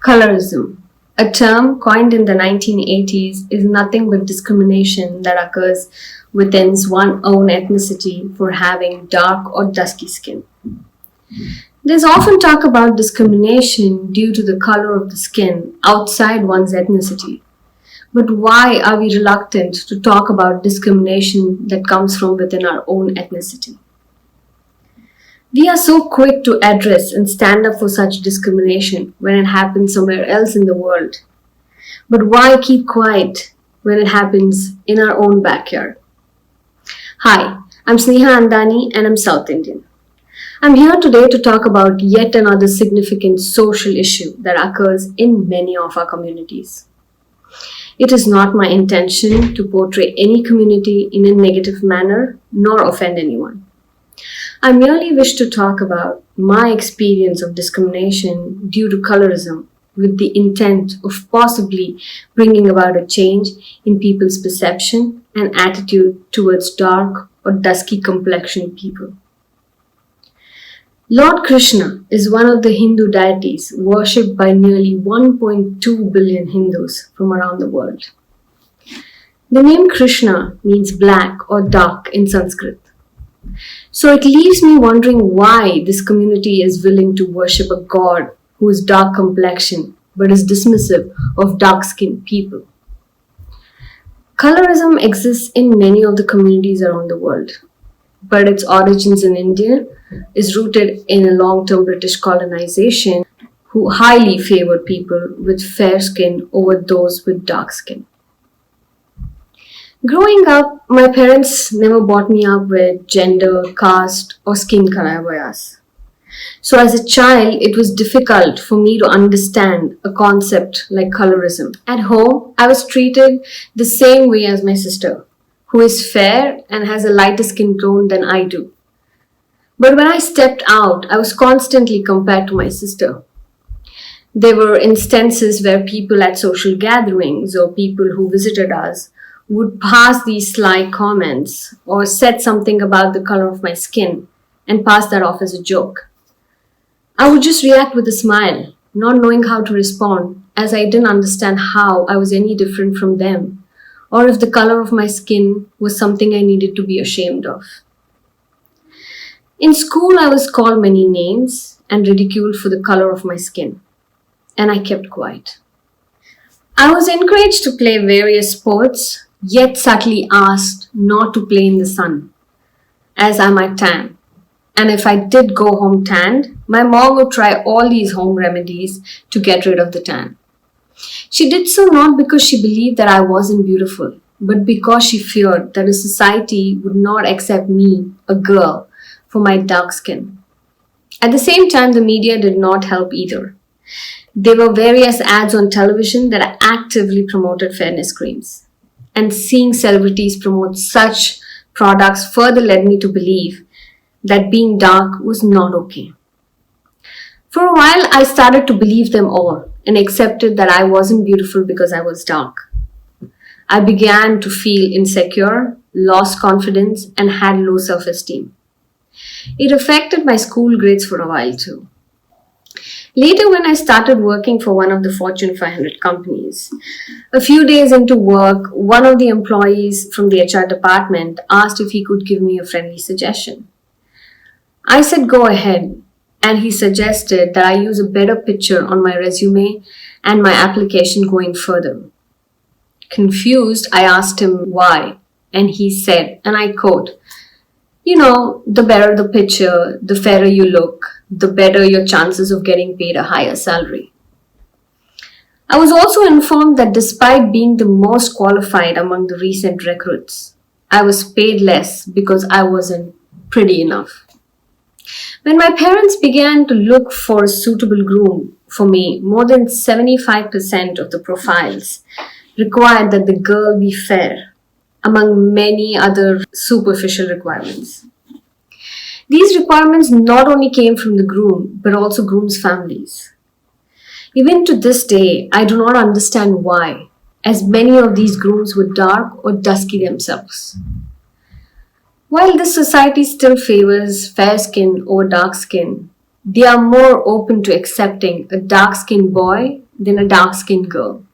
Colorism, a term coined in the 1980s, is nothing but discrimination that occurs within one's own ethnicity for having dark or dusky skin. There's often talk about discrimination due to the color of the skin outside one's ethnicity. But why are we reluctant to talk about discrimination that comes from within our own ethnicity? We are so quick to address and stand up for such discrimination when it happens somewhere else in the world. But why keep quiet when it happens in our own backyard? Hi, I'm Sneha Andani and I'm South Indian. I'm here today to talk about yet another significant social issue that occurs in many of our communities. It is not my intention to portray any community in a negative manner nor offend anyone. I merely wish to talk about my experience of discrimination due to colorism with the intent of possibly bringing about a change in people's perception and attitude towards dark or dusky complexioned people. Lord Krishna is one of the Hindu deities worshipped by nearly 1.2 billion Hindus from around the world. The name Krishna means black or dark in Sanskrit. So it leaves me wondering why this community is willing to worship a god who is dark complexioned but is dismissive of dark-skinned people. Colorism exists in many of the communities around the world, but its origins in India is rooted in a long-term British colonization who highly favored people with fair skin over those with dark skin. Growing up, my parents never brought me up with gender, caste, or skin color bias. So as a child, it was difficult for me to understand a concept like colorism. At home, I was treated the same way as my sister, who is fair and has a lighter skin tone than I do. But when I stepped out, I was constantly compared to my sister. There were instances where people at social gatherings or people who visited us would pass these sly comments or said something about the color of my skin and pass that off as a joke. I would just react with a smile, not knowing how to respond, as I didn't understand how I was any different from them, or if the color of my skin was something I needed to be ashamed of. In school, I was called many names and ridiculed for the color of my skin, and I kept quiet. I was encouraged to play various sports, yet subtly asked not to play in the sun, as I might tan. And if I did go home tanned, my mom would try all these home remedies to get rid of the tan. She did so not because she believed that I wasn't beautiful, but because she feared that a society would not accept me, a girl, for my dark skin. At the same time, the media did not help either. There were various ads on television that actively promoted fairness creams. And seeing celebrities promote such products further led me to believe that being dark was not okay. For a while, I started to believe them all and accepted that I wasn't beautiful because I was dark. I began to feel insecure, lost confidence, and had low self-esteem. It affected my school grades for a while too. Later, when I started working for one of the Fortune 500 companies, a few days into work, one of the employees from the HR department asked if he could give me a friendly suggestion. I said, go ahead, and he suggested that I use a better picture on my resume and my application going further. Confused, I asked him why, and he said, and I quote, the better the picture, the fairer you look, the better your chances of getting paid a higher salary. I was also informed that despite being the most qualified among the recent recruits, I was paid less because I wasn't pretty enough. When my parents began to look for a suitable groom for me, more than 75% of the profiles required that the girl be fair, among many other superficial requirements. These requirements not only came from the groom, but also groom's families. Even to this day, I do not understand why, as many of these grooms were dark or dusky themselves. While this society still favors fair skin over dark skin, they are more open to accepting a dark-skinned boy than a dark-skinned girl.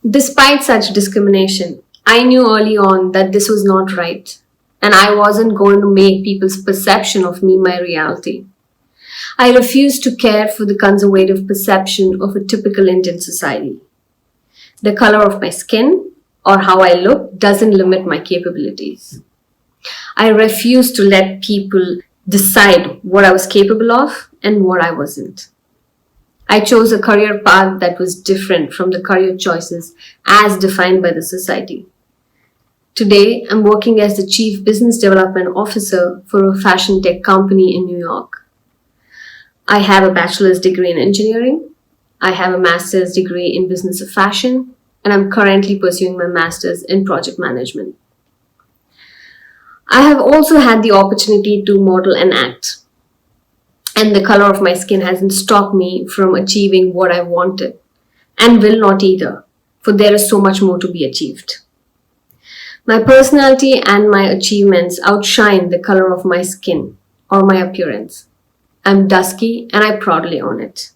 Despite such discrimination, I knew early on that this was not right, and I wasn't going to make people's perception of me my reality. I refused to care for the conservative perception of a typical Indian society. The color of my skin or how I look doesn't limit my capabilities. I refused to let people decide what I was capable of and what I wasn't. I chose a career path that was different from the career choices as defined by the society. Today, I'm working as the Chief Business Development Officer for a fashion tech company in New York. I have a bachelor's degree in engineering. I have a master's degree in business of fashion, and I'm currently pursuing my master's in project management. I have also had the opportunity to model and act. And the color of my skin hasn't stopped me from achieving what I wanted, and will not either, for there is so much more to be achieved. My personality and my achievements outshine the color of my skin or my appearance. I'm dusky and I proudly own it.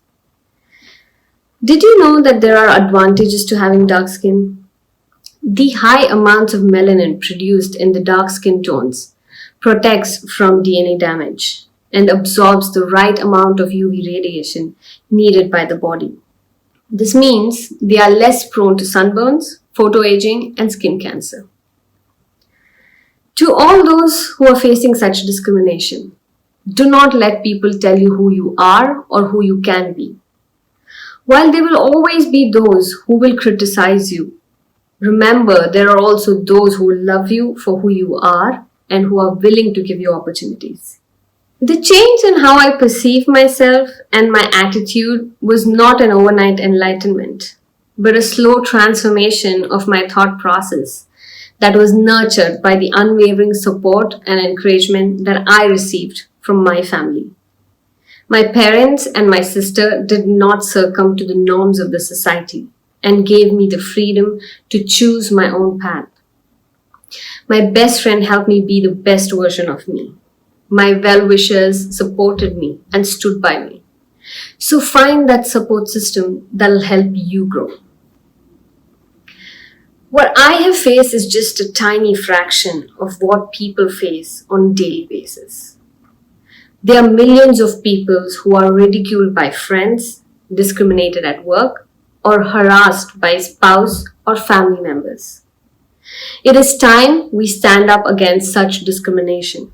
Did you know that there are advantages to having dark skin? The high amounts of melanin produced in the dark skin tones protects from DNA damage and absorbs the right amount of UV radiation needed by the body. This means they are less prone to sunburns, photoaging, and skin cancer. To all those who are facing such discrimination, do not let people tell you who you are or who you can be. While there will always be those who will criticize you, remember there are also those who will love you for who you are and who are willing to give you opportunities. The change in how I perceive myself and my attitude was not an overnight enlightenment, but a slow transformation of my thought process that was nurtured by the unwavering support and encouragement that I received from my family. My parents and my sister did not succumb to the norms of the society and gave me the freedom to choose my own path. My best friend helped me be the best version of me. My well-wishers supported me and stood by me. So find that support system that'll help you grow. What I have faced is just a tiny fraction of what people face on a daily basis. There are millions of people who are ridiculed by friends, discriminated at work, or harassed by spouse or family members. It is time we stand up against such discrimination.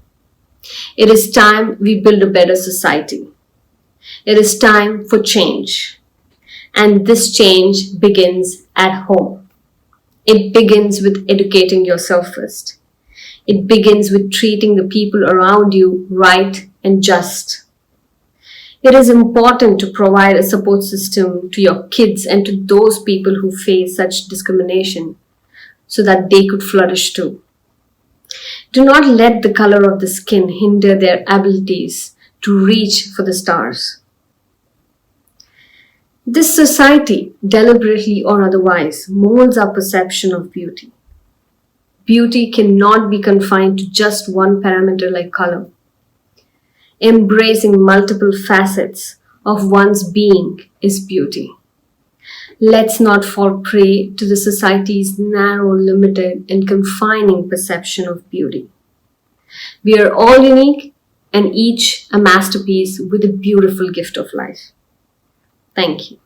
It is time we build a better society. It is time for change. And this change begins at home. It begins with educating yourself first. It begins with treating the people around you right and just. It is important to provide a support system to your kids and to those people who face such discrimination so that they could flourish too. Do not let the color of the skin hinder their abilities to reach for the stars. This society, deliberately or otherwise, molds our perception of beauty. Beauty cannot be confined to just one parameter like color. Embracing multiple facets of one's being is beauty. Let's not fall prey to the society's narrow, limited, and confining perception of beauty. We are all unique and each a masterpiece with a beautiful gift of life. Thank you.